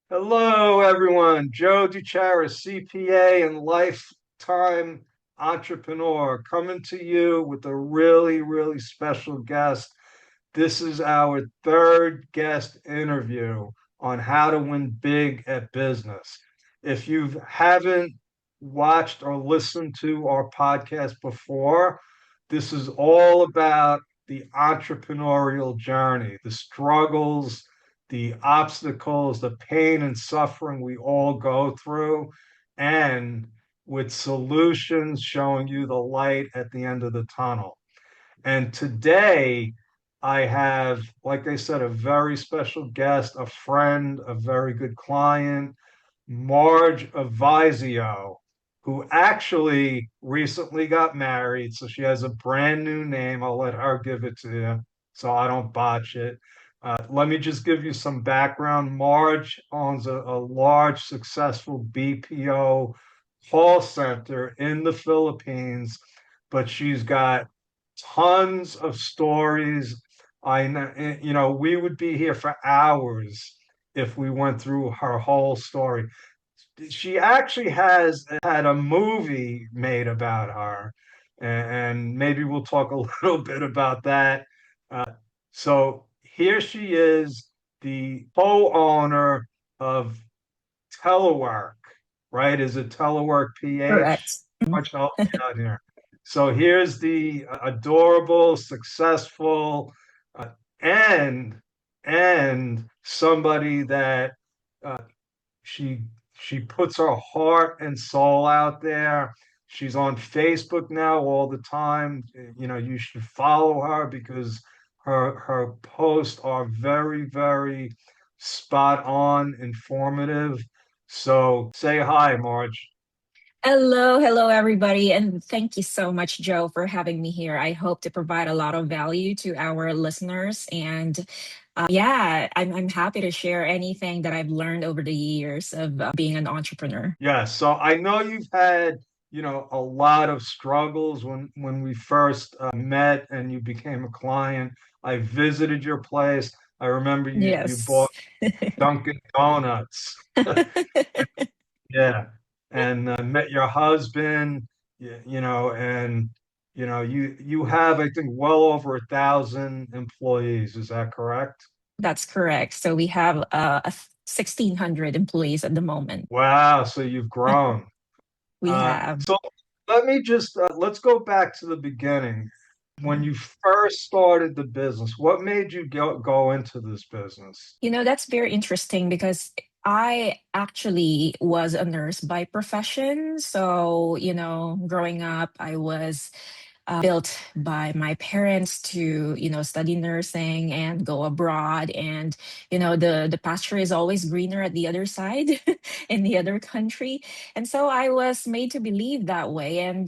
Hello, everyone. Joe DiChara, CPA and lifetime entrepreneur, coming to you with a really, really special guest. This is our third guest interview on how to win big at business. If you haven't watched or listened to our podcast before, this is all about the entrepreneurial journey, the struggles, the obstacles, the pain and suffering we all go through, and with solutions showing you the light at the end of the tunnel. And today, I have, like I said, a very special guest, a friend, a very good client, Marge Aviso, who actually recently got married. So she has a brand new name. I'll let her give it to you so I don't botch it. Let me just give you some background. Marge owns a large, successful BPO call center in the Philippines, but she's got tons of stories. I know, we would be here for hours if we went through her whole story. She actually has had a movie made about her, and maybe we'll talk a little bit about that. So here she is, the co-owner of Telework, right? Is it Telework Correct. PH? Much help me out here. So here's the adorable, successful, uh, and and somebody that uh, she she puts her heart and soul out there. She's on Facebook now all the time. You should follow her because her posts are very, very spot on, informative. So say hi, Marge. Hello, everybody, and thank you so much, Joe, for having me here. I hope to provide a lot of value to our listeners, and yeah, I'm happy to share anything that I've learned over the years of being an entrepreneur. Yes. So I know you've had, a lot of struggles when we first met and you became a client. I visited your place. I remember you Yes. bought Dunkin' Donuts. Yeah. And met your husband, and you have, I think, well over 1,000 employees. Is that correct? That's correct. So we have 1,600 employees at the moment. Wow. So you've grown. We have. So let's go back to the beginning. When you first started the business, what made you go into this business? That's very interesting because I actually was a nurse by profession. So, growing up, I was built by my parents to, study nursing and go abroad. And, the pasture is always greener at the other side in the other country. And so I was made to believe that way.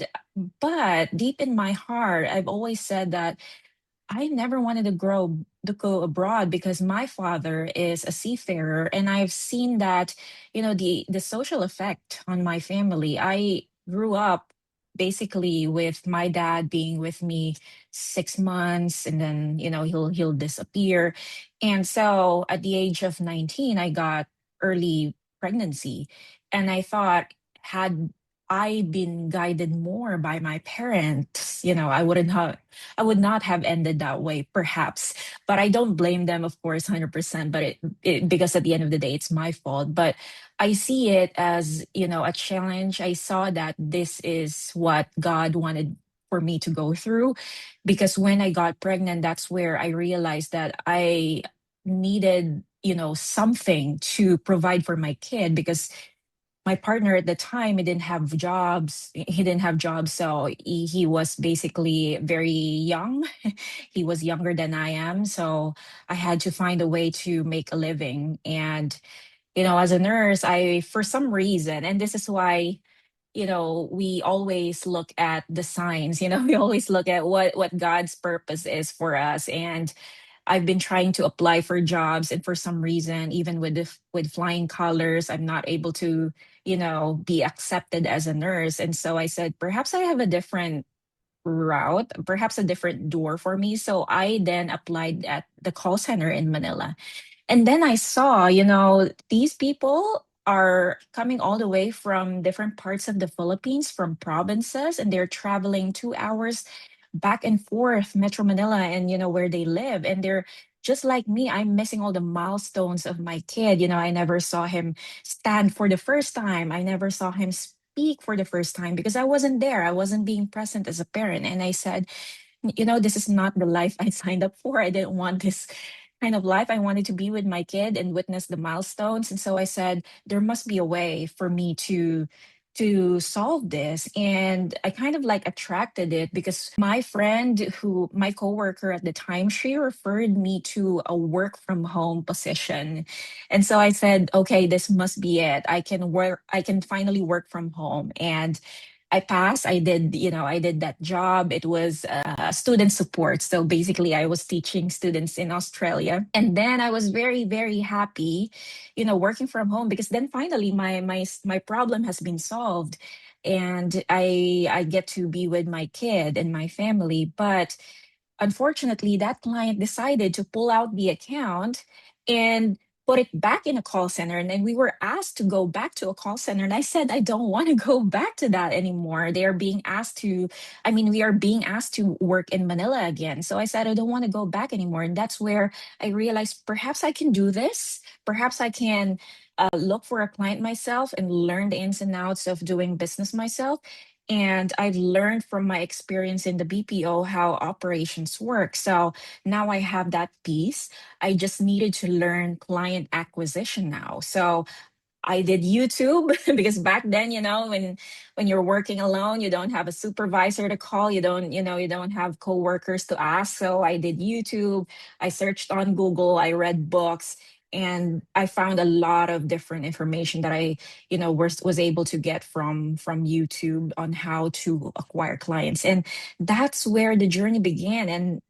But deep in my heart, I've always said that I never wanted to go abroad because my father is a seafarer and I've seen that, the social effect on my family. I grew up basically with my dad being with me 6 months and then, he'll disappear. And so at the age of 19, I got early pregnancy. And I thought, had I been guided more by my parents, I would not have ended that way, perhaps. But I don't blame them, of course, 100%. But because at the end of the day, it's my fault. But I see it as, a challenge. I saw that this is what God wanted for me to go through. Because when I got pregnant, that's where I realized that I needed, something to provide for my kid because my partner at the time he didn't have jobs, so he was basically very young. He was younger than I am, so I had to find a way to make a living. And as a nurse, I for some reason, and this is why we always look at the signs. We always look at what God's purpose is for us. And I've been trying to apply for jobs, and for some reason, even with flying colors, I'm not able to, be accepted as a nurse. And so I said, perhaps I have a different route, perhaps a different door for me. So I then applied at the call center in Manila. And then I saw, these people are coming all the way from different parts of the Philippines, from provinces, and they're traveling 2 hours back and forth, Metro Manila, and where they live. And they're just like me. I'm missing all the milestones of my kid. I never saw him stand for the first time. I never saw him speak for the first time because I wasn't there. I wasn't being present as a parent. And I said, this is not the life I signed up for. I didn't want this kind of life. I wanted to be with my kid and witness the milestones. And so I said, there must be a way for me to solve this. And I kind of like attracted it because my friend my coworker at the time, she referred me to a work from home position. And so I said, okay, this must be it. I can finally work from home. And I passed. I did that job. It was student support. So basically, I was teaching students in Australia. And then I was very, very happy, working from home because then finally my problem has been solved. And I get to be with my kid and my family. But unfortunately, that client decided to pull out the account and put it back in a call center. And then we were asked to go back to a call center. And I said, I don't want to go back to that anymore. We are being asked to work in Manila again. So I said, I don't want to go back anymore. And that's where I realized perhaps I can do this. Perhaps I can look for a client myself and learn the ins and outs of doing business myself. And I've learned from my experience in the BPO how operations work. So now I have that piece. I just needed to learn client acquisition now. So I did YouTube because back then, when you're working alone, you don't have a supervisor to call, you don't have coworkers to ask. So I did YouTube, I searched on Google, I read books, and I found a lot of different information that I, was able to get from YouTube on how to acquire clients. And that's where the journey began. And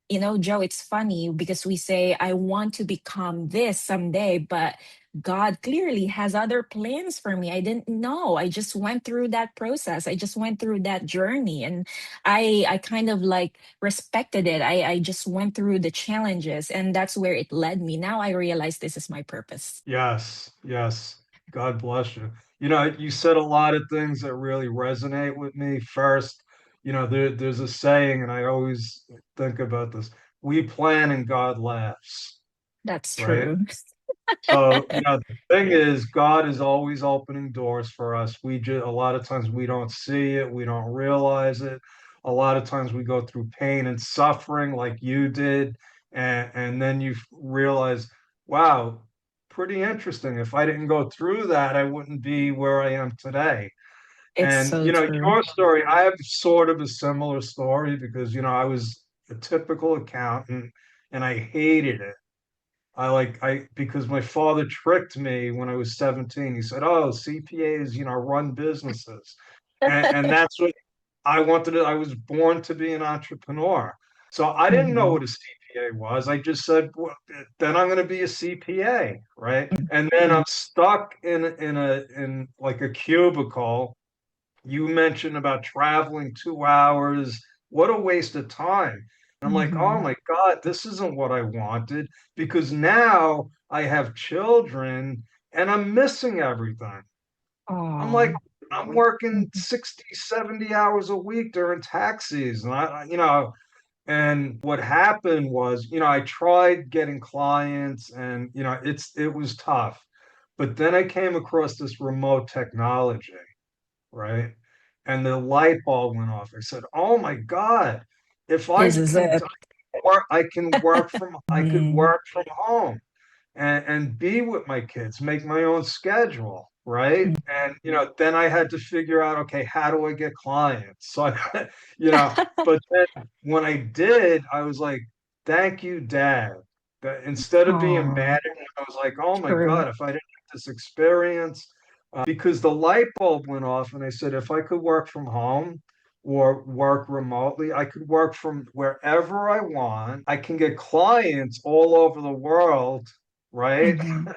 Joe, it's funny because we say I want to become this someday, but God clearly has other plans for me. I didn't know. I just went through that process. I just went through that journey, and I kind of like respected it. I just went through the challenges, and that's where it led me. Now I realize this is my purpose. Yes, yes. God bless you. You said a lot of things that really resonate with me. First, there's a saying, and I always think about this. We plan and God laughs, That's right? true. So, the thing is, God is always opening doors for us. A lot of times we don't see it, we don't realize it. A lot of times we go through pain and suffering like you did, and then you realize, wow, pretty interesting. If I didn't go through that, I wouldn't be where I am today. It's And, so true. your story, I have sort of a similar story because, I was a typical accountant and I hated it. Because my father tricked me when I was 17. He said, "Oh, CPAs, run businesses." And that's what I wanted to, I was born to be an entrepreneur. So I didn't know Mhm. what a CPA was. I just said, well, then I'm going to be a CPA, right? And then I'm stuck in like a cubicle. You mentioned about traveling 2 hours. What a waste of time. And I'm like, oh Mhm. my God, this isn't what I wanted because now I have children and I'm missing everything. I'm like, Oh. I'm working Mhm. 60, 70 hours a week during tax season. And what happened was, I tried getting clients and, it was tough. But then I came across this remote technology, right? And the light bulb went off. I said, "Oh my God, if This is it. I could Mhm. work from home and be with my kids, make my own schedule, right?" And then I had to figure out, okay, how do I get clients? So but then when I did, I was like, "Thank you, Dad." That instead of being Oh, mad at him, I was like, "Oh my true. God, if I didn't have this experience." Because the light bulb went off, and I said, if I could work from home or work remotely, I could work from wherever I want. I can get clients all over the world, right? Mhm.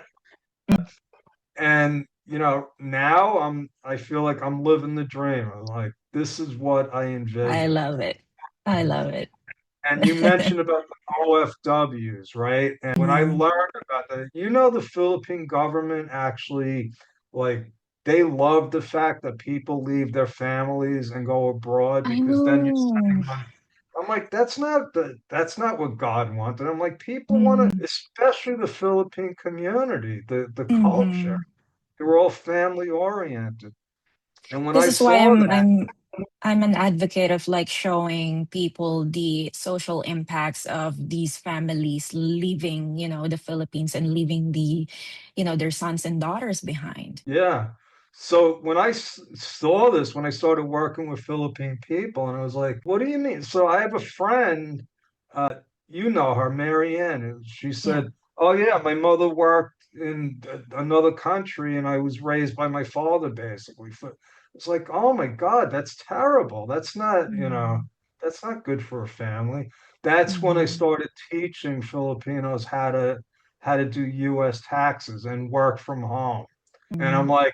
And now I feel like I'm living the dream. I'm like, this is what I I envision. love it. I love it. And you mentioned about the OFWs, right? And when I Mm. learned about that, the Philippine government actually, like, they love the fact that people leave their families and go abroad I because then you're know. spending money. I'm like, that's not what God wanted. I'm like, people want Mm. to, especially the Philippine community, the culture. Hmm. They're all family oriented. And when This I is why saw that, I'm an advocate of like showing people the social impacts of these families leaving, the Philippines and leaving their sons and daughters behind. yeah. So when I saw this, when I started working with Philippine people, and I was like, what do you mean? So I have a friend, uh, you know her, Marianne, and she Yeah. said, oh, yeah, my mother worked in another country and I was raised by my father, basically. It's like, oh my God, that's terrible. Mm. That's not good for a family. That's when I Mhm. started teaching Filipinos how to do US taxes and work from home. And I'm Mhm. like,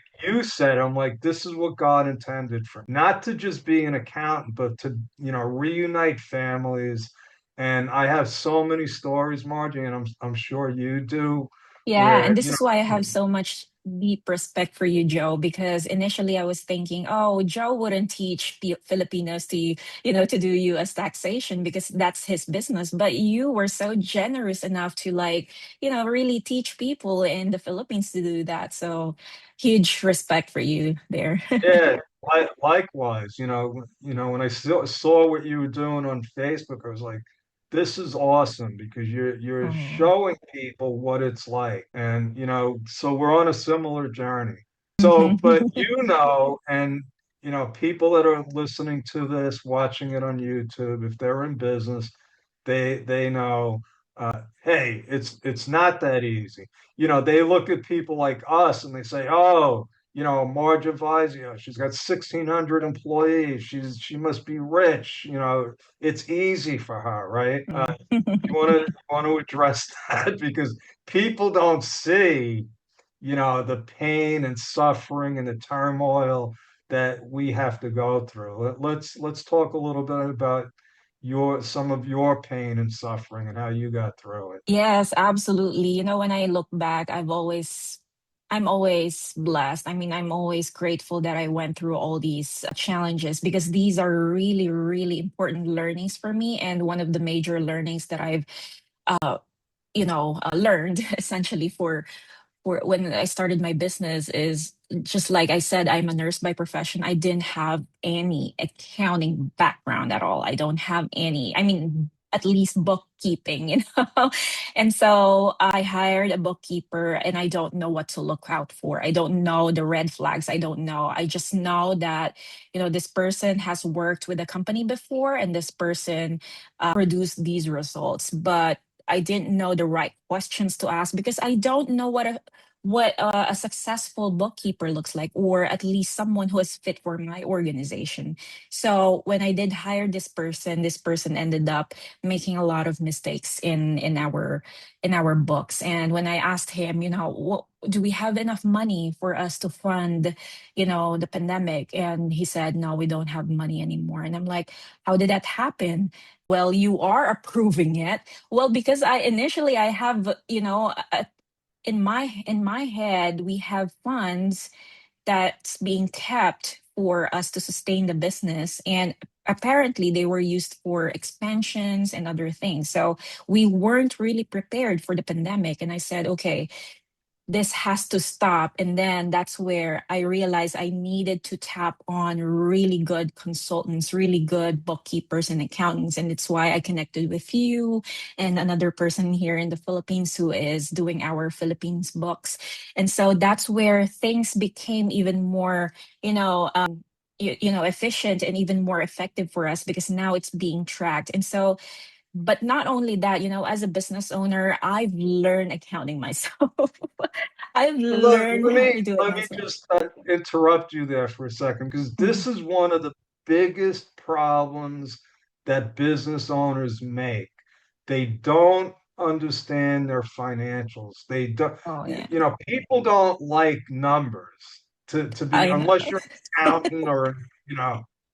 I'm like, this is what God intended for, not to just be an accountant, but to, reunite families. And I have so many stories, Margie, and I'm sure you do, Yeah, and where, this is why I have so much deep respect for you, Joe, because initially I was thinking, oh, Joe wouldn't teach Filipinos to do US taxation because that's his business. But you were so generous enough to like, really teach people in the Philippines to do that. So huge respect for you there. yeah, likewise, when I saw what you were doing on Facebook, I was like, this is awesome because you're Oh. showing people what it's like. And, so we're on a similar journey. So, but Mhm. and people that are listening to this, watching it on YouTube, if they're in business, they know, hey, it's not that easy. They look at people like us and they say, oh, Marge Aviso, she's got 1,600 employees. She must be rich. It's easy for her, right? Mm. You want to address that because people don't see, the pain and suffering and the turmoil that we have to go through. Let's talk a little bit about some of your pain and suffering and how you got through it. Yes, absolutely. When I look back, I'm always blessed. I mean, I'm always grateful that I went through all these challenges because these are really, really important learnings for me. And one of the major learnings that I've, learned essentially for when I started my business is just like I said, I'm a nurse by profession. I didn't have any accounting background at all. I don't have any, I mean, at least bookkeeping, And so I hired a bookkeeper and I don't know what to look out for. I don't know the red flags. I don't know. I just know that, this person has worked with a company before and this person produced these results. But I didn't know the right questions to ask because I don't know what a successful bookkeeper looks like, or at least someone who is fit for my organization. So when I did hire this person ended up making a lot of mistakes in our books. And when I asked him, what do we have enough money for us to fund, the pandemic? And he said, no, we don't have money anymore. And I'm like, how did that happen? Well, you are approving it. Well, because I have, in my head we have funds that's being kept for us to sustain the business, and apparently they were used for expansions and other things, so we weren't really prepared for the pandemic. And I said, okay, this has to stop. And then that's where I realized I needed to tap on really good consultants, really good bookkeepers and accountants. And it's why I connected with you and another person here in the Philippines who is doing our Philippines books. And so that's where things became even more, efficient and even more effective for us because now it's being tracked. And so but not only that, as a business owner, I've learned accounting myself. I've learned Let how me to do it let me myself. just interrupt you there for a second because Mhm. this is one of the biggest problems that business owners make. They don't understand their financials. They don't, Oh yeah, people don't like numbers to be I unless know. you're an accountant or.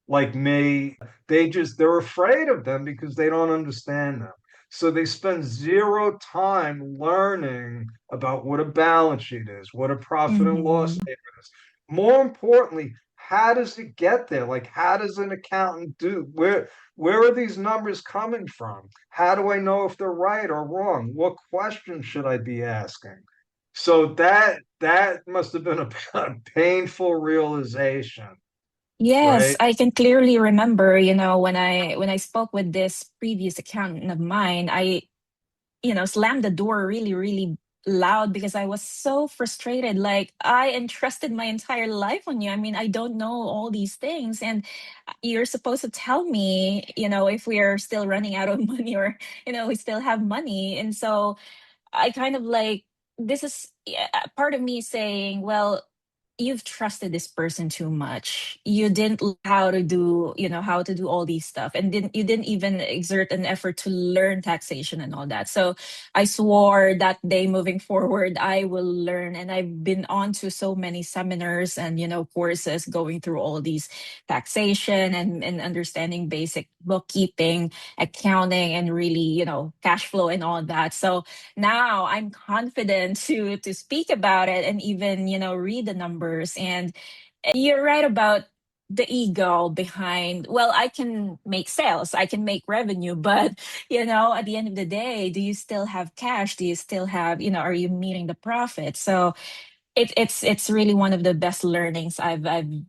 like me, they're afraid of them because they don't understand them. So they spend zero time learning about what a balance sheet is, what a profit and loss Mm-hmm. statement is. More importantly, how does it get there? Like, how does an accountant do? Where are these numbers coming from? How do I know if they're right or wrong? What questions should I be asking? So that must have been a painful realization, Yes, right? I can clearly remember, when I spoke with this previous accountant of mine, I slammed the door really, really loud because I was so frustrated. Like, I entrusted my entire life on you. I mean, I don't know all these things. And you're supposed to tell me, if we are still running out of money or, we still have money. And so I kind of like, this is yeah, part of me saying, well, you've trusted this person too much. You didn't how to do all these stuff, and you didn't even exert an effort to learn taxation and all that. So I swore that day moving forward, I will learn. And I've been on to so many seminars and, courses going through all these taxation and understanding basic bookkeeping, accounting, and really, cash flow and all that. So now I'm confident to speak about it and even read the numbers. And you're right about the ego behind, well, I can make sales, I can make revenue, but at the end of the day, do you still have cash? Do you still have, are you meeting the profit? So it's really one of the best learnings I've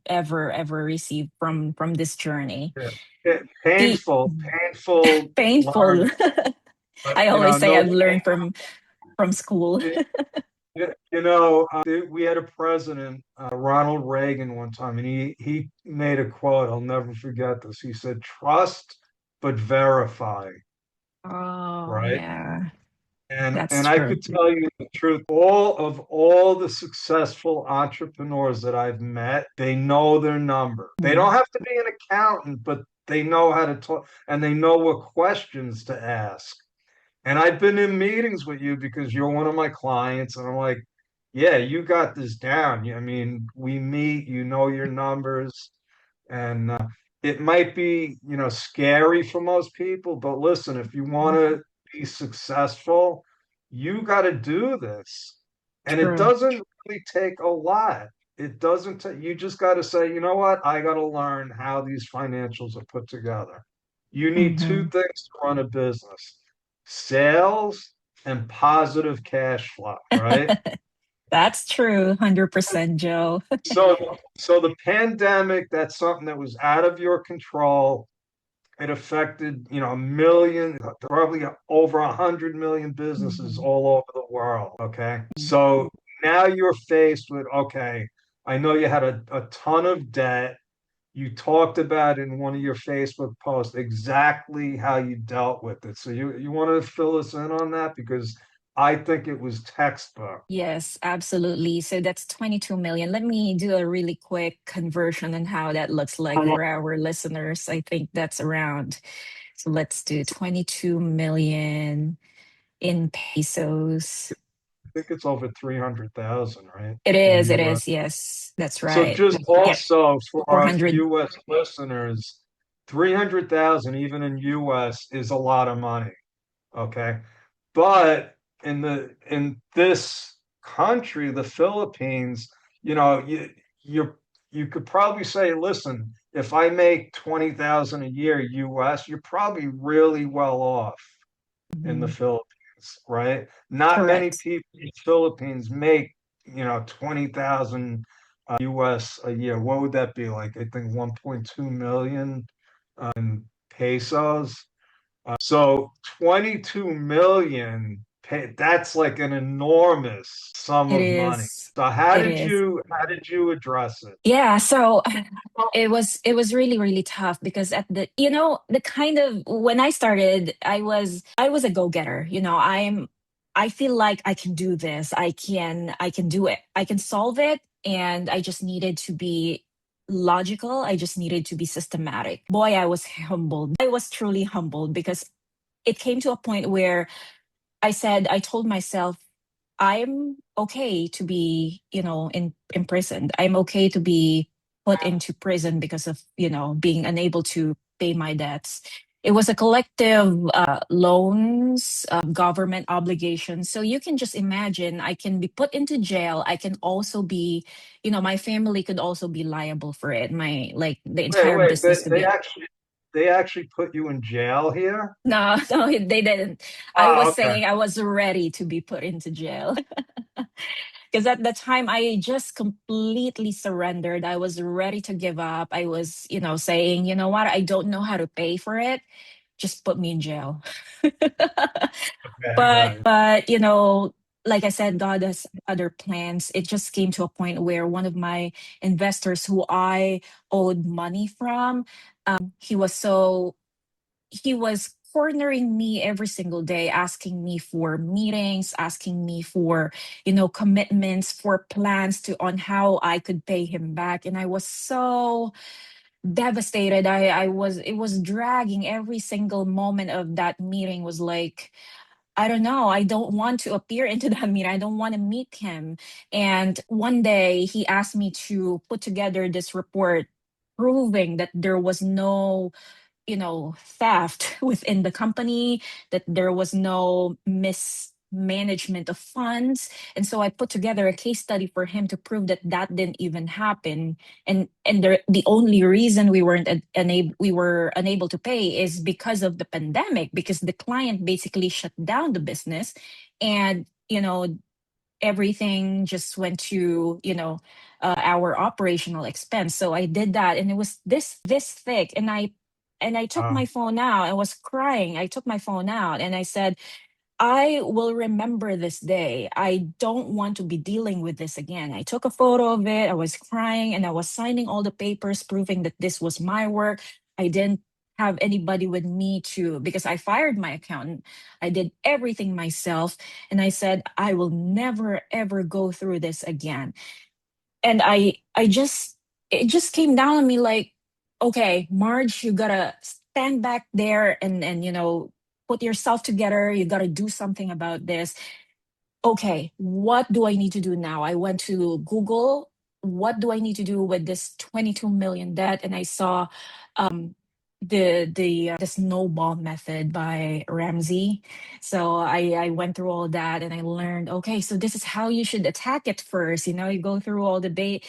ever received from this journey. Yeah. The Painful painful. learning, but I always say no I've learned from school. shame. We had a president, Ronald Reagan, one time, and he made a quote. I'll never forget this. He said, "Trust but verify." Oh, Right? yeah, And that's I true. could tell you the truth. All the successful entrepreneurs that I've met, they know their number. They don't Mm. have to be an accountant, but they know how to talk and they know what questions to ask. And I've been in meetings with you because you're one of my clients, and I'm like, yeah, you got this down. I mean, we meet, you know your numbers, and it might be, scary for most people, but listen, if you want to be successful, you got to do this. And it True. doesn't really take a lot. It doesn't take, you just got to say, you know what? I got to learn how these financials are put together. You need two Hmm. things to run a business: sales and positive cash flow, right? That's true, 100%, Joe. So the pandemic, that's something that was out of your control. It affected, a million, probably over 100 million businesses Mhm. all over the world. Okay. So now you're faced with, okay, I know you had a ton of debt. You talked about in one of your Facebook posts exactly how you dealt with it. So you want to fill us in on that because I think it was textbook. Yes, absolutely. So that's 22 million. Let me do a really quick conversion on how that looks like for our listeners. I think that's around, so let's do 22 million in pesos. I think it's over 300,000, right? It In is, it US. is. Yes, that's So right. just Yep, also for our 400. US listeners, 300,000 even in US is a lot of money. Okay. But in this country, the Philippines, you know, you could probably say, listen, if I make 20,000 a year US, you're probably really well off in the Mhm. Philippines, right? Not many Correct. people in the Philippines make, 20,000 US a year. What would that be like? I think 1.2 million in pesos. So 22 million, that's like an enormous sum It of money. is. So It is. how did you address it? Yeah, so it was really really tough because at the kind of when I started, I was a go-getter. I feel like I can do this. I can do it. I can solve it, and I just needed to be logical. I just needed to be systematic. Boy, I was humbled. I was truly humbled because it came to a point where I told myself, I'm okay to be, imprisoned. I'm okay to be put into prison because of, being unable to pay my debts. It was a collective loans, government obligations. So you can just imagine I can be put into jail. I can also be, my family could also be liable for it. My, like, the entire Wait, business could be. they actually put you in jail here? No, no, they didn't. I Ah, was okay. saying I was ready to be put into jail. Because at the time I just completely surrendered. I was ready to give up. I was, saying, you know what, I don't know how to pay for it. Just put me in jail. Okay, I but got you. but like I said, God has other plans. It just came to a point where one of my investors who I owed money from, he was so he was cornering me every single day, asking me for meetings, asking me for, commitments, for plans to on how I could pay him back. And I was so devastated. I was It was dragging. Every single moment of that meeting was like, I don't know. I don't want to appear into that meeting. I don't want to meet him. And one day he asked me to put together this report proving that there was no, theft within the company, that there was no mismanagement of funds. And so I put together a case study for him to prove that that didn't even happen. And the only reason we were unable to pay is because of the pandemic, because the client basically shut down the business. And everything just went to, our operational expense. So I did that, and it was this thick. And I took my Wow. phone out. I was crying. I took my phone out and I said, I will remember this day. I don't want to be dealing with this again. I took a photo of it. I was crying and I was signing all the papers proving that this was my work. I didn't have anybody with me to, because I fired my accountant. I did everything myself. And I said, I will never, ever go through this again. And it just came down on me like, okay, Marge, you gotta stand back there and put yourself together. You gotta do something about this. Okay, what do I need to do now? I went to Google, what do I need to do with this 22 million debt? And I saw um, the snowball method by Ramsey. So I went through all that and I learned, okay, so this is how you should attack it first. You go through all the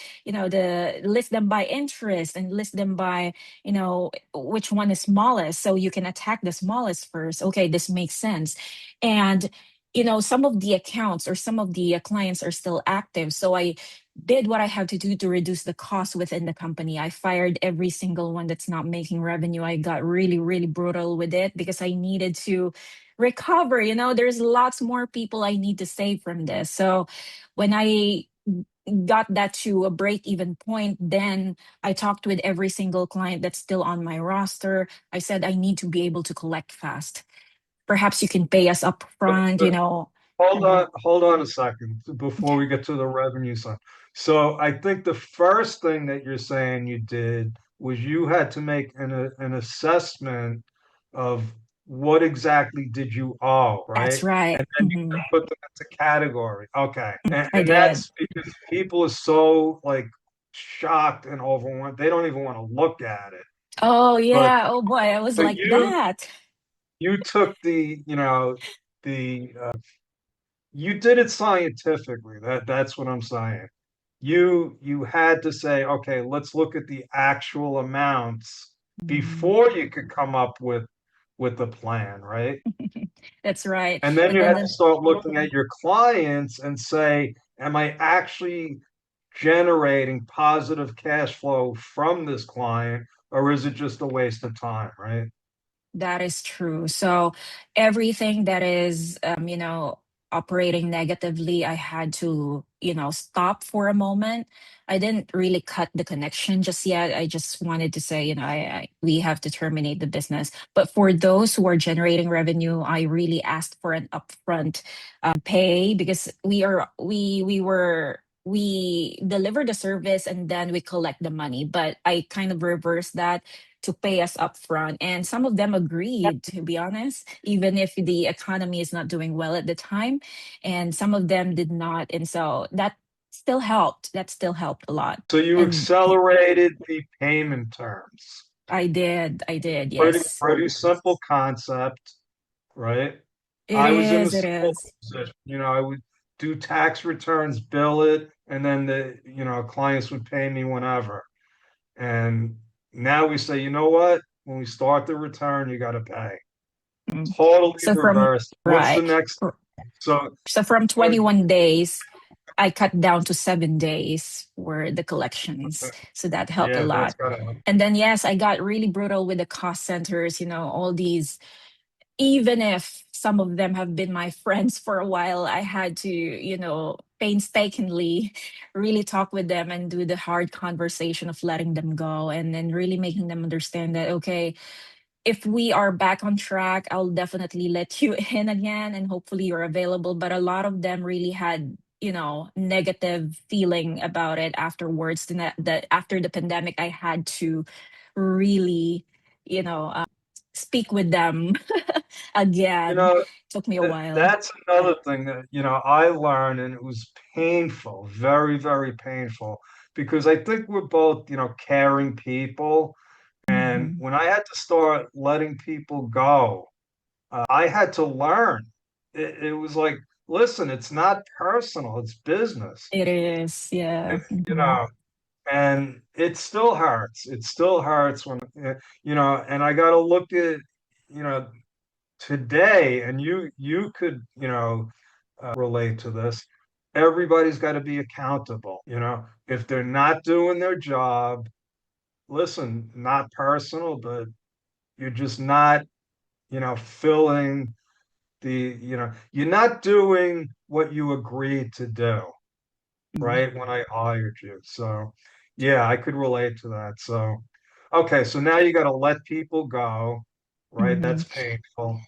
list them by interest and list them by, which one is smallest. So you can attack the smallest first. Okay, this makes sense. And some of the accounts or some of the clients are still active. So I did what I have to do to reduce the cost within the company. I fired every single one that's not making revenue. I got really, really brutal with it because I needed to recover. There's lots more people I need to save from this. So when I got that to a break even point, then I talked with every single client that's still on my roster. I said, I need to be able to collect fast. Perhaps you can pay us up But, front, but Mhm. hold on a second before we get to the revenue side. So I think the first thing that you're saying you did was you had to make an assessment of what exactly did you owe, That's right? right. And then you Mhm. put them into category. Okay. I And did. that's because people are so like shocked and overwhelmed. They don't even want to look at it. Oh But yeah. Oh boy, I was but like that. you took the you did it scientifically. That's what I'm saying. You had to say, okay, let's look at the actual amounts Mhm. before you could come up with the plan, right? That's right. And then And you then had to start looking at your clients and say, am I actually generating positive cash flow from this client, or is it just a waste of time, right? that is true. So everything that is, operating negatively, I had to, stop for a moment. I didn't really cut the connection just yet. I just wanted to say, we have to terminate the business. But for those who are generating revenue, I really asked for an upfront pay because we deliver the service and then we collect the money. But I kind of reversed that to pay us upfront. And some of them agreed, to be honest, even if the economy is not doing well at the time. And some of them did not. And so that still helped. That still helped a lot. So you And accelerated the payment terms. I did, Pretty, yes. pretty simple concept, right? It I was in the is, it similar is. position. I would do tax returns, bill it, and then clients would pay me whenever. And now we say, you know what? When we start the return, you got to pay. Mm. Totally So from reversed. What's the right. next? So, So from uh, 21 days, I cut down to 7 days for the collections. So that helped a yeah, that's lot. gotta help. And then, yes, I got really brutal with the cost centers, all these, even if some of them have been my friends for a while, I had to, painstakingly really talk with them and do the hard conversation of letting them go and then really making them understand that, okay, if we are back on track, I'll definitely let you in again and hopefully you're available. But a lot of them really had, negative feeling about it afterwards. That after the pandemic, I had to really, you know, speak with them You again. know, Took me a while. that's another thing that, I learned, and it was painful, very, very painful, because I think we're both, caring people. And Mhm. when I had to start letting people go, I had to learn. It was like, listen, it's not personal, it's business. It is, yeah. And, you Mhm. know, and it still hurts. It still hurts when, and I got to look at, you know, today, and you could, relate to this. Everybody's got to be accountable. If they're not doing their job, listen, not personal, but you're just not, filling you're not doing what you agreed to do, Mhm. right? When I hired you. So, yeah, I could relate to that. So, okay, so now you got to let people go, right? Mhm. That's painful.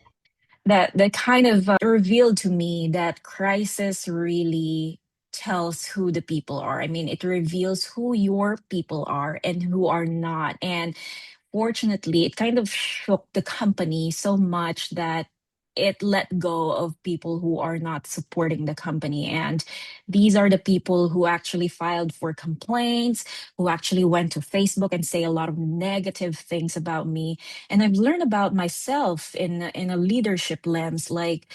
That kind of revealed to me that crisis really tells who the people are. I mean, it reveals who your people are and who are not. And fortunately, it kind of shook the company so much that it let go of people who are not supporting the company. And these are the people who actually filed for complaints, who actually went to Facebook and say a lot of negative things about me. And I've learned about myself in a leadership lens, like,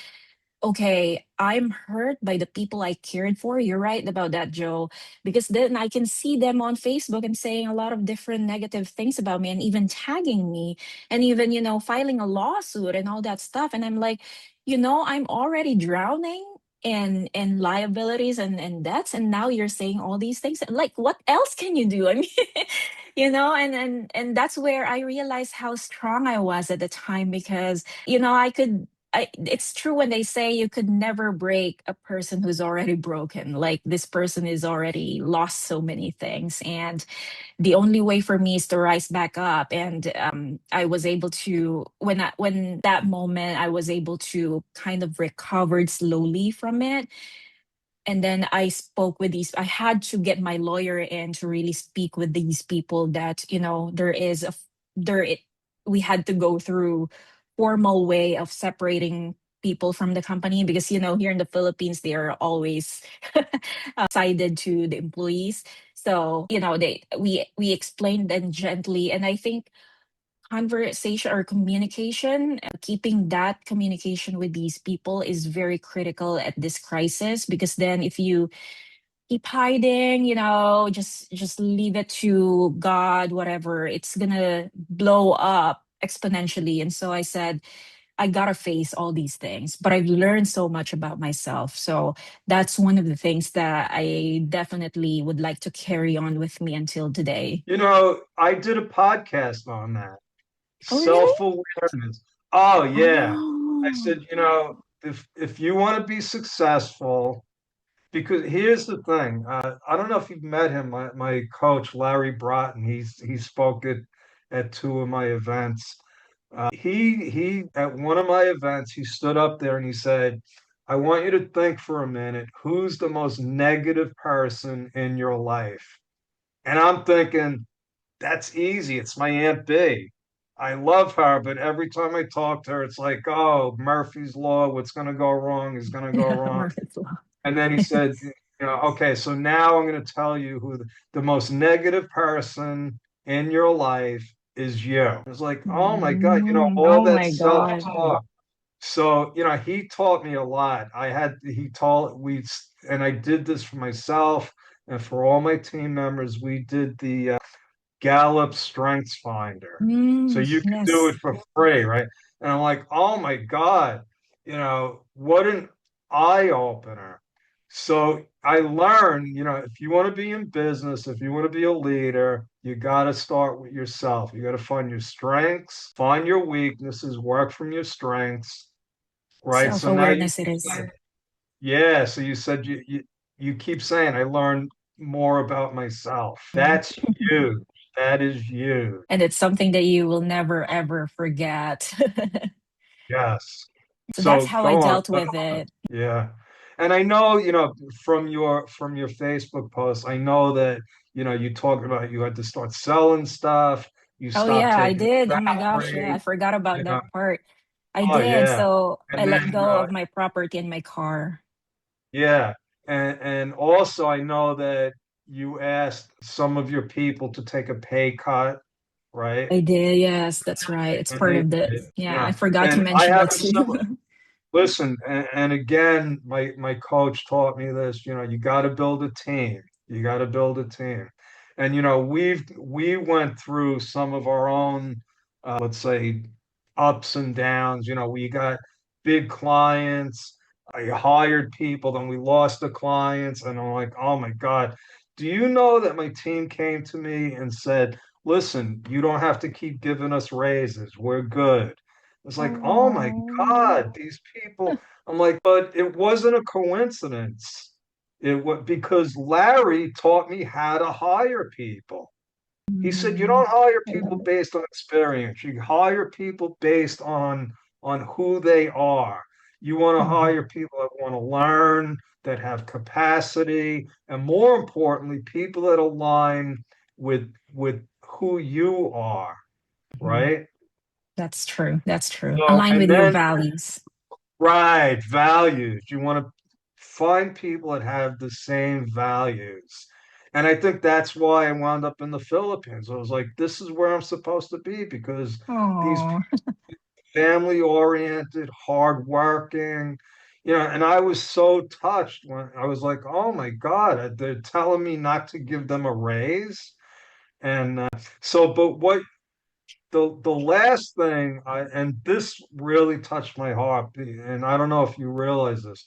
okay, I'm hurt by the people I cared for. You're right about that, Joe. Because then I can see them on Facebook and saying a lot of different negative things about me and even tagging me and even, filing a lawsuit and all that stuff. And I'm like, I'm already drowning in liabilities and debts. And now you're saying all these things. Like, what else can you do? I mean, and that's where I realized how strong I was at the time because, it's true when they say you could never break a person who's already broken. Like this person is already lost so many things. And the only way for me is to rise back up. And I was able to, when that moment, I was able to kind of recovered slowly from it. And then I spoke with these, I had to get my lawyer in to really speak with these people that, there is a, there, it, we had to go through formal way of separating people from the company because, here in the Philippines, they are always sided to the employees. So, we explained them gently. And I think conversation or communication, keeping that communication with these people is very critical at this crisis because then if you keep hiding, just leave it to God, whatever, it's gonna blow up exponentially. And so I said, I gotta face all these things, but I've learned so much about myself. So that's one of the things that I definitely would like to carry on with me until today. I did a podcast on that. Oh, really? Self-awareness. Oh yeah. I Oh. said, if you want to be successful, because here's the thing. I don't know if you've met him, my coach, Larry Broughton. He spoke at two of my events. He at one of my events, he stood up there and he said, I want you to think for a minute, who's the most negative person in your life? And I'm thinking, that's easy. It's my Aunt B. I love her, but every time I talk to her, it's like, oh, Murphy's Law, what's going to go wrong is going to go Yeah, wrong. Murphy's Law. And then he said, Okay, so now I'm going to tell you who the most negative person in your life is you. It's like, oh my God, all Oh that my God. self-talk. So, he taught me a lot. He taught, and I did this for myself and for all my team members. We did the Gallup Strengths Finder. So you can do it Yes. for free, right? And I'm like, oh my God, what an eye opener. So I learned, if you want to be in business, if you want to be a leader, you got to start with yourself. You got to find your strengths, find your weaknesses, work from your strengths, right? So now Self-awareness it is. yeah, so you said you keep saying I learned more about myself. Mm. That's you. That is you. And it's something that you will never ever forget. Yes. So that's So how I go on. dealt with it. Yeah. And I know, from your Facebook posts, I know that, you talked about you had to start selling stuff, you Oh stopped yeah, I taking did. Oh my gosh, yeah, I salary, forgot about you know. that part. I Oh did. yeah. So I And let then go of my property and my car. yeah. And also I know that you asked some of your people to take a pay cut, right? I did. Yes, that's right. It's And part they, of the, yeah, I forgot to and I mention have that a too. similar. Listen, and again, my coach taught me this, you got to build a team. You got to build a team. And we went through some of our own, let's say, ups and downs. We got big clients. I hired people, then we lost the clients, and I'm like, oh my God. Do you know that my team came to me and said, listen, you don't have to keep giving us raises. We're good. It's like, oh my Oh. God, these people. I'm like, but it wasn't a coincidence. It was because Larry taught me how to hire people. He said, you Mhm. don't hire people based on experience. You hire people based on who they are. You want to Mhm. hire people that want to learn, that have capacity, and more importantly, people that align with who you are, Mhm. right? That's true. That's true. So, Align and with your then values. right, values. You want to find people that have the same values. And I think that's why I wound up in the Philippines. I was like, this is where I'm supposed to be because these Oh, family oriented, hardworking, and I was so touched when I was like, oh my God, they're telling me not to give them a raise. And but what the last thing and this really touched my heart, and I don't know if you realize this.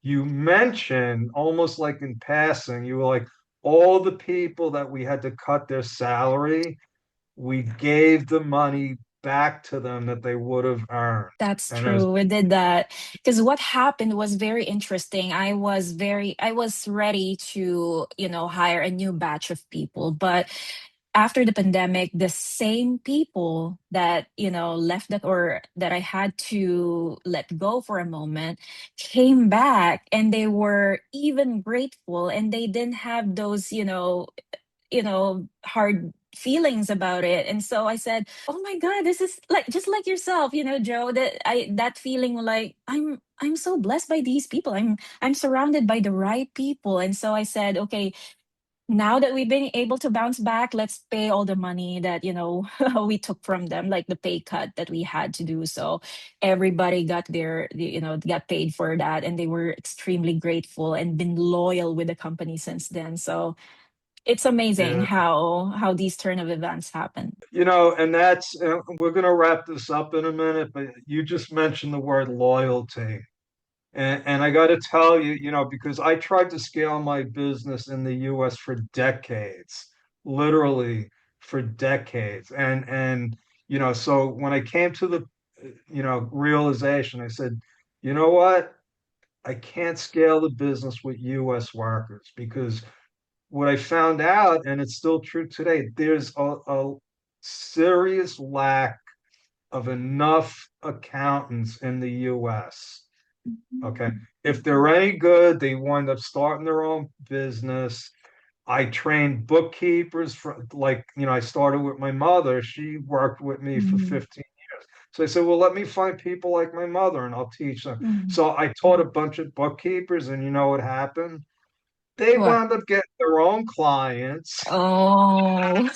You mentioned almost like in passing, you were like, all the people that we had to cut their salary, we gave the money back to them that they would have earned. that's And as true. We did that because what happened was very interesting. I was ready to, hire a new batch of people, but after the pandemic, the same people that, left that or that I had to let go for a moment came back and they were even grateful and they didn't have those, hard feelings about it. And so I said, oh my God, this is like just like yourself, Joe, that feeling like I'm so blessed by these people. I'm surrounded by the right people. And so I said, okay, now that we've been able to bounce back, let's pay all the money that, we took from them, like the pay cut that we had to do. So everybody got got paid for that. And they were extremely grateful and been loyal with the company since then. So it's amazing yeah, how these turn of events happen. and we're going to wrap this up in a minute, but you just mentioned the word loyalty. And I got to tell you, because I tried to scale my business in the US for decades, literally for decades. So when I came to the, realization, I said, you know what? I can't scale the business with US workers because what I found out, and it's still true today, there's a serious lack of enough accountants in the US. Okay. If they're any good, they wind up starting their own business. I trained bookkeepers I started with my mother. She worked with me for Mhm. 15 years. So I said, well, let me find people like my mother and I'll teach them. Mhm. So I taught a bunch of bookkeepers, and you know what happened? They What? wound up getting their own clients Oh.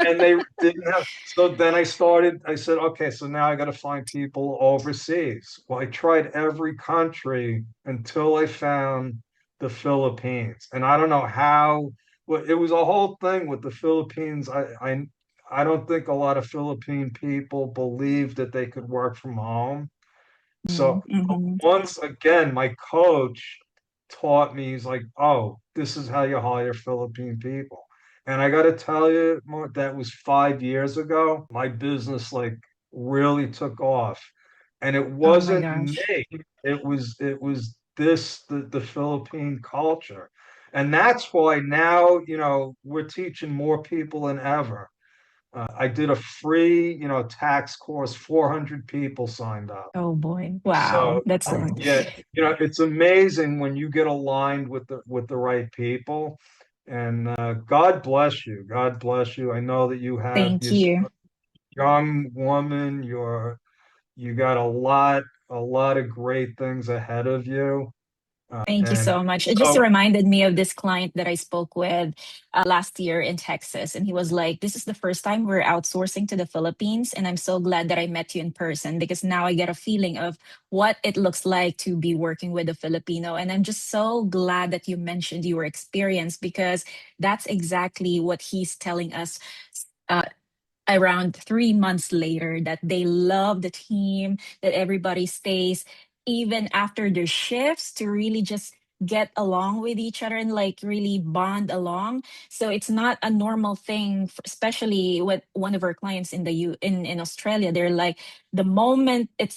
and they didn't have. So then I said, okay, so now I got to find people overseas. Well, I tried every country until I found the Philippines. And I don't know how, well, it was a whole thing with the Philippines. I don't think a lot of Philippine people believe that they could work from home. So Mm-hmm. once again, my coach taught me, he's like, oh, this is how you hire Philippine people. And I got to tell you, Mark, that was 5 years ago. My business like really took off. And it Oh my wasn't gosh. me. It was the Philippine culture. And that's why now, we're teaching more people than ever. I did a free, tax course, 400 people signed up. Oh boy. Wow. So That's so yeah, it's amazing when you get aligned with the right people. And God bless you. God bless you. I know that you have thank this you. young woman. You got a lot of great things ahead of you. Thank you And so much. It just so reminded me of this client that I spoke with last year in Texas. And he was like, this is the first time we're outsourcing to the Philippines. And I'm so glad that I met you in person because now I get a feeling of what it looks like to be working with a Filipino. And I'm just so glad that you mentioned your experience because that's exactly what he's telling us. Uh, Around 3 months later that they love the team, that everybody stays even after their shifts to really just get along with each other and like really bond along. So it's not a normal thing, especially with one of our clients in in Australia. They're like the moment at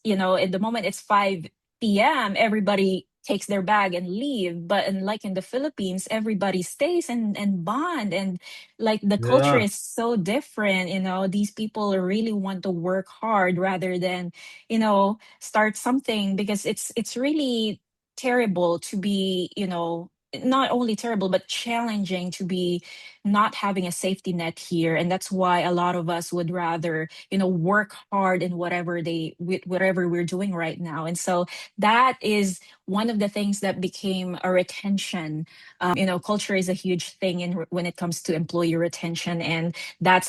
the moment it's 5 p.m. everybody takes their bag and leave, but like in the Philippines everybody stays and bond, and like the culture yeah, is so different. These people really want to work hard rather than start something, because it's really terrible to be, not only terrible but challenging to be not having a safety net here. And that's why a lot of us would rather work hard in whatever we're doing right now. And so that is one of the things that became a retention. Culture is a huge thing when it comes to employee retention, and that's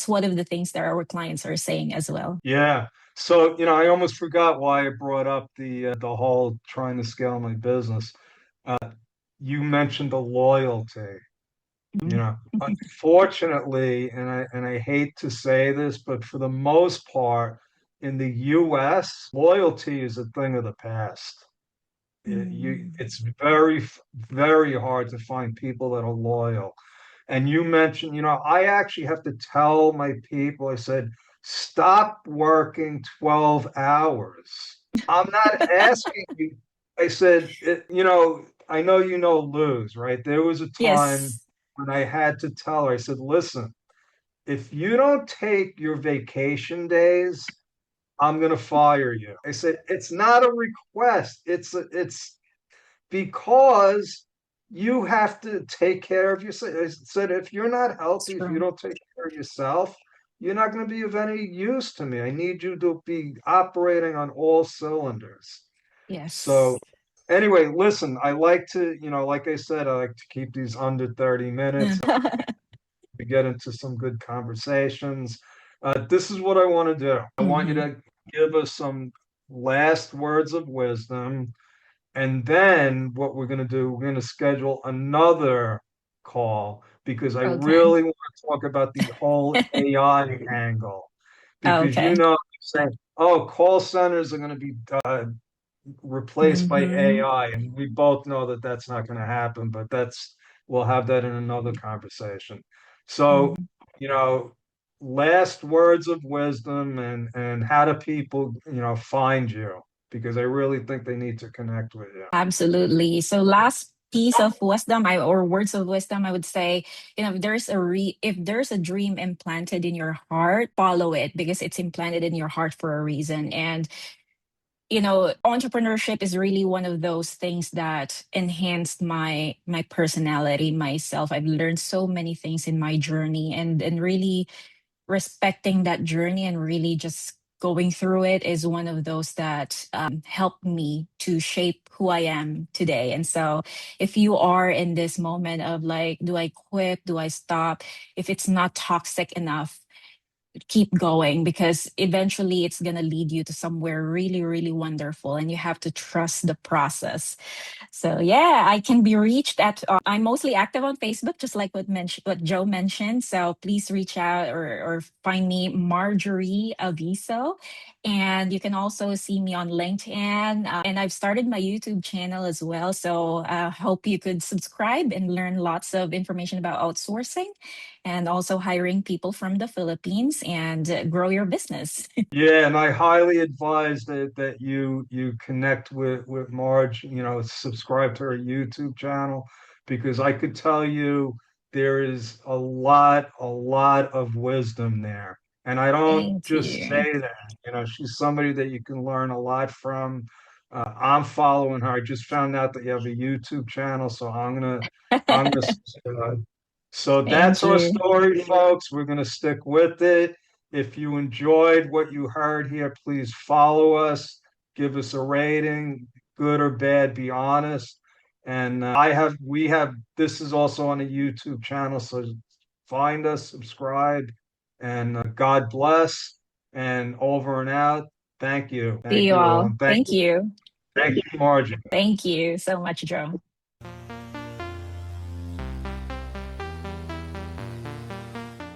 one of the things that our clients are saying as well. yeah. So, I almost forgot why I brought up the whole trying to scale my business. You mentioned the loyalty. Mhm. Unfortunately, and I hate to say this, but for the most part, in the US, loyalty is a thing of the past. Mm. It's very hard to find people that are loyal. And you mentioned, I actually have to tell my people, I said, stop working 12 hours. I'm not asking you. I said, I know Luz, right? There was a time Yes. when I had to tell her, I said, listen, if you don't take your vacation days, I'm going to fire you. I said, it's not a request. It's because you have to take care of yourself. I said, if you're not It's healthy, if you true. don't take care of yourself, you're not going to be of any use to me. I need you to be operating on all cylinders. So, Yes. anyway, listen, I like to, like I said, I like to keep these under 30 minutes. We get into some good conversations. This is what I want to do. I want you Hmm. to give us some last words of wisdom, and then what we're going to do, we're going to schedule another call because I Okay. really want to talk about the whole AI angle. Because Okay. saying, oh, call centers are going to be replaced by Hmm. AI, and we both know that that's not going to happen, but we'll have that in another conversation. So, Hmm. you know, last words of wisdom, and how do people, find you? Because I really think they need to connect with you. Absolutely. So last piece of wisdom, or words of wisdom, I would say, if there's a dream implanted in your heart, follow it because it's implanted in your heart for a reason. And entrepreneurship is really one of those things that enhanced my personality, myself. I've learned so many things in my journey, and really respecting that journey and really just going through it is one of those that helped me to shape who I am today. And so, if you are in this moment of like, do I quit? Do I stop? If it's not toxic enough, keep going because eventually it's going to lead you to somewhere really, really wonderful. And you have to trust the process. So yeah, I can be reached at. I'm mostly active on Facebook, just like what Joe mentioned. So please reach out or find me Marjorie Aviso, and you can also see me on LinkedIn. And I've started my YouTube channel as well. So hope you could subscribe and learn lots of information about outsourcing, and also hiring people from the Philippines and grow your business. Yeah, and I highly advise that you connect with Marge, subscribe to her YouTube channel because I could tell you there is a lot of wisdom there. And I don't Thank just you. say that, she's somebody that you can learn a lot from. I'm following her. I just found out that you have a YouTube channel, so I'm gonna subscribe. So Thank that's our you. story, folks. We're gonna stick with it. If you enjoyed what you heard here, please follow us, give us a rating, good or bad, be honest. And this is also on a YouTube channel, so find us, subscribe, and God bless. And over and out. Thank you. See Thank you you all. all. And Thank you. thank you, Margie. Thank you so much, Joe.